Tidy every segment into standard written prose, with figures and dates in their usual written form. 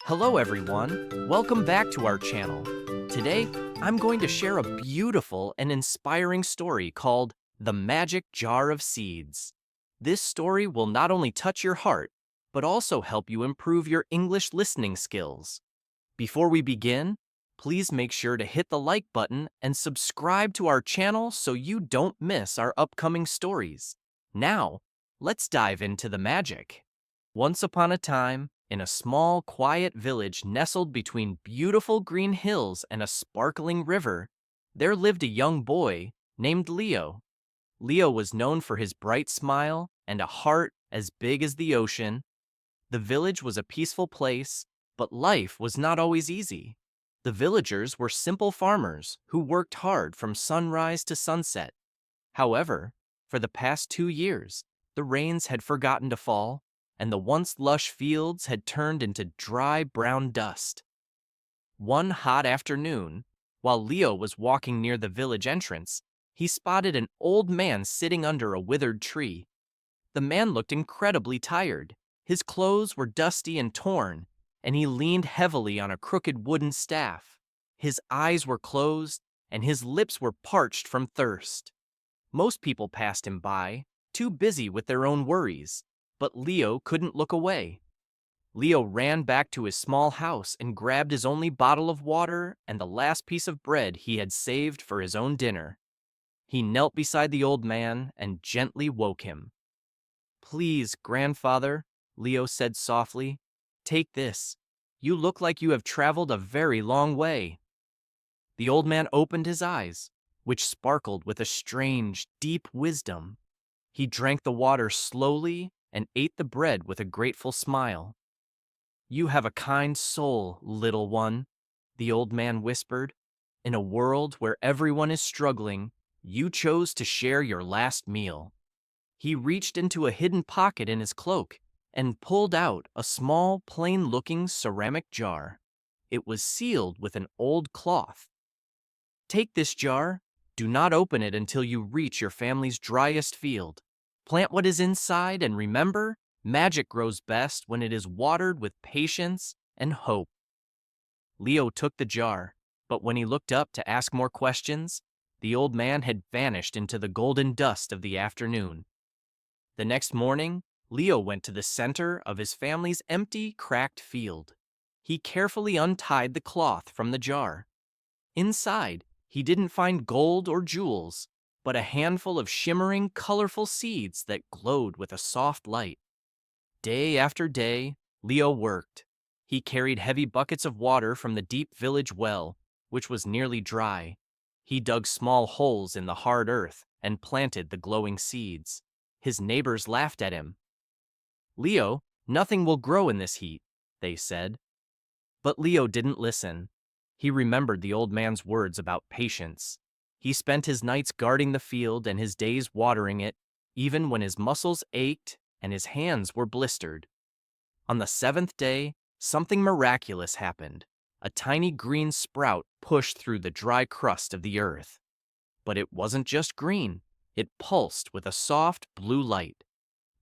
Hello everyone, welcome back to our channel. Today, I'm going to share a beautiful and inspiring story called The Magic Jar of Seeds. This story will not only touch your heart, but also help you improve your English listening skills. Before we begin, please make sure to hit the like button and subscribe to our channel so you don't miss our upcoming stories. Now, let's dive into the magic. Once upon a time, in a small, quiet village nestled between beautiful green hills and a sparkling river, there lived a young boy named Leo. Leo was known for his bright smile and a heart as big as the ocean. The village was a peaceful place, but life was not always easy. The villagers were simple farmers who worked hard from sunrise to sunset. However, for the past 2 years, the rains had forgotten to fall, and the once lush fields had turned into dry brown dust. One hot afternoon, while Leo was walking near the village entrance, he spotted an old man sitting under a withered tree. The man looked incredibly tired. His clothes were dusty and torn, and he leaned heavily on a crooked wooden staff. His eyes were closed, and his lips were parched from thirst. Most people passed him by, too busy with their own worries, but Leo couldn't look away. Leo ran back to his small house and grabbed his only bottle of water and the last piece of bread he had saved for his own dinner. He knelt beside the old man and gently woke him. "Please, grandfather," Leo said softly, "take this. You look like you have traveled a very long way." The old man opened his eyes, which sparkled with a strange, deep wisdom. He drank the water slowly and ate the bread with a grateful smile. "You have a kind soul, little one," the old man whispered. "In a world where everyone is struggling, you chose to share your last meal." He reached into a hidden pocket in his cloak and pulled out a small, plain-looking ceramic jar. It was sealed with an old cloth. "Take this jar. Do not open it until you reach your family's driest field. Plant what is inside and remember, magic grows best when it is watered with patience and hope." Leo took the jar, but when he looked up to ask more questions, the old man had vanished into the golden dust of the afternoon. The next morning, Leo went to the center of his family's empty, cracked field. He carefully untied the cloth from the jar. Inside, he didn't find gold or jewels, but a handful of shimmering, colorful seeds that glowed with a soft light. Day after day, Leo worked. He carried heavy buckets of water from the deep village well, which was nearly dry. He dug small holes in the hard earth and planted the glowing seeds. His neighbors laughed at him. "Leo, nothing will grow in this heat," they said. But Leo didn't listen. He remembered the old man's words about patience. He spent his nights guarding the field and his days watering it, even when his muscles ached and his hands were blistered. On the seventh day, something miraculous happened. A tiny green sprout pushed through the dry crust of the earth. But it wasn't just green. It pulsed with a soft blue light.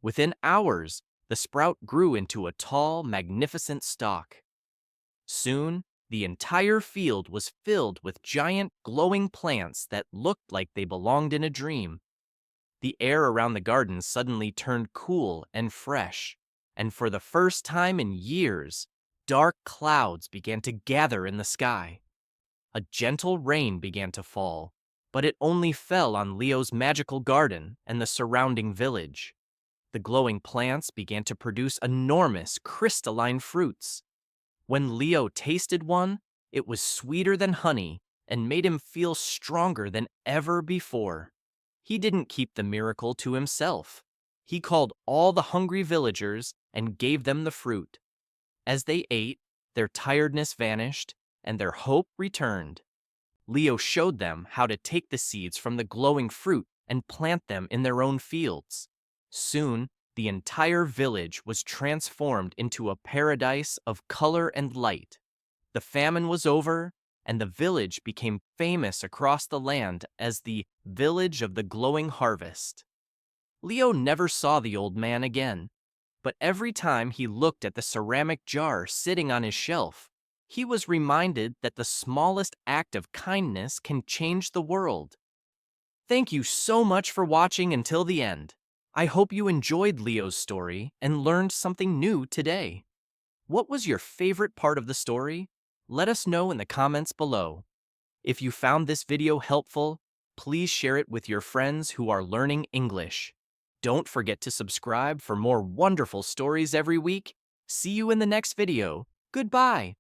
Within hours, the sprout grew into a tall, magnificent stalk. Soon, the entire field was filled with giant, glowing plants that looked like they belonged in a dream. The air around the garden suddenly turned cool and fresh, and for the first time in years, dark clouds began to gather in the sky. A gentle rain began to fall, but it only fell on Leo's magical garden and the surrounding village. The glowing plants began to produce enormous, crystalline fruits. When Leo tasted one, it was sweeter than honey and made him feel stronger than ever before. He didn't keep the miracle to himself. He called all the hungry villagers and gave them the fruit. As they ate, their tiredness vanished and their hope returned. Leo showed them how to take the seeds from the glowing fruit and plant them in their own fields. Soon, the entire village was transformed into a paradise of color and light. The famine was over, and the village became famous across the land as the Village of the Glowing Harvest. Leo never saw the old man again, But every time he looked at the ceramic jar sitting on his shelf, he was reminded that the smallest act of kindness can change the world. Thank you so much for watching until the end. I hope you enjoyed Leo's story and learned something new today. What was your favorite part of the story? Let us know in the comments below. If you found this video helpful, please share it with your friends who are learning English. Don't forget to subscribe for more wonderful stories every week. See you in the next video. Goodbye.